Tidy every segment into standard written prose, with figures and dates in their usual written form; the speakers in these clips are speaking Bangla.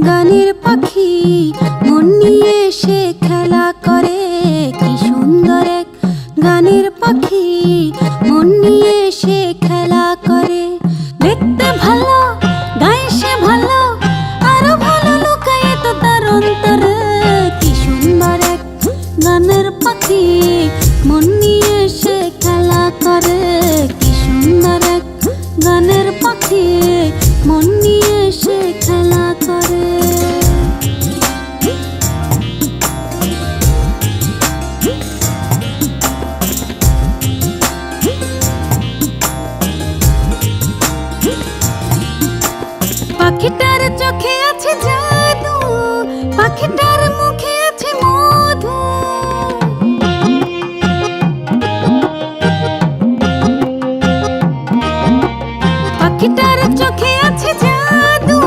গানের পাখি মন নিয়ে সে খেলা করে, কি সুন্দর এক গানের পাখি মন নিয়ে সে খেলা করে। দেখতে ভালো, গায়ে সে ভালো, আরো ভালো লুকায় তো তার অন্তরে। কি সুন্দর এক গানের পাখি মন নিয়ে সে খেলা করে, কি সুন্দর এক গানের পাখি মন নিয়ে সে খেলা করে। পাখিটার চোখে আছে জাদু, পাখিটার মুখে আছে মধু। পাখিটার চোখে আছে জাদু,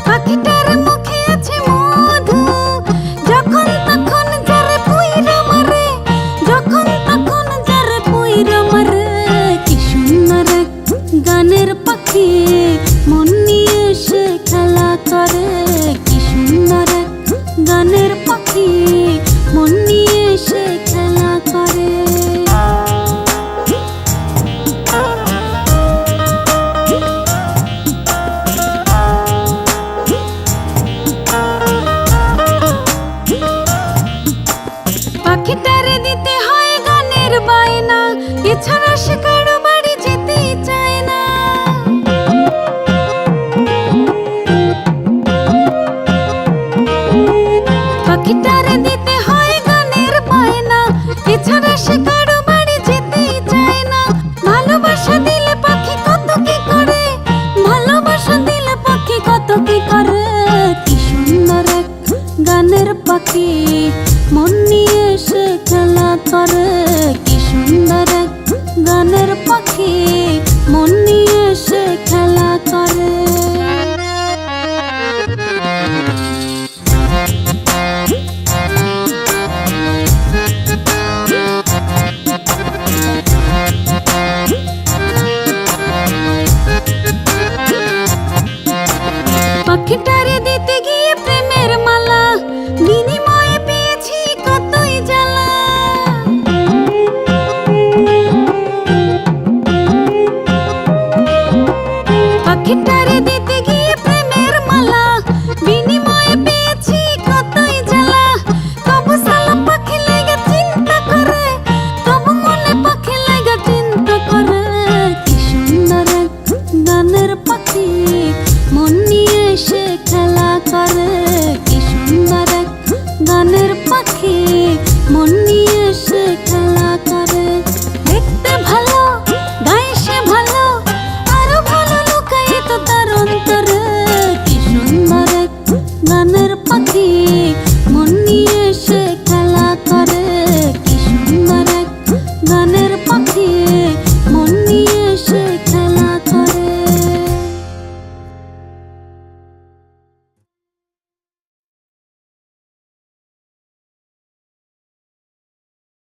পাখিটার মুখে আছে মধু। যখন তখন যারে পুইরা মারে, যখন তখন যারে পুইরা মারে। কি সুন্দর এক গানের পাখি মন নিয়ে সে খেলা করে, কি সুন্দর এক গানের পাখি মন নিয়ে সে খেলা করে। পাখিটারে দিতে হয় গানের বায়না, এছাড়া সে কারো বাড়ি যেতেই চায় না। পাখিটারে দিতে হয় গানের বায়না, এছাড়া সে কারো বাড়ি যেতেই চায় না। ভালোবাসা দিলে পাখি কত কি করে, ভালোবাসা দিলে পাখি কত কি করে। কি সুন্দর এক গানের পাখি মন নিয়ে সে খেলা করে, কি সুন্দর এক গানের পাখি মন নিয়ে সে খেলা করে। পাখিটারে দিতে গিয়ে প্রেমের মালা, বিনিময়ে পেয়েছি কতই জ্বালা। পাখিটারে দিতে গিয়ে প্রেমের মালা, বিনিময়ে পেয়েছি কতই জ্বালা। তবু সালা পাখি লাগা চিন্তা করে, তবু মনে পাখি লাগা চিন্তা করে। কি সুন্দর এক গানের পাখি মন নিয়ে সে খেলা করে, কি সুন্দর এক গানের পাখি মন নিয়ে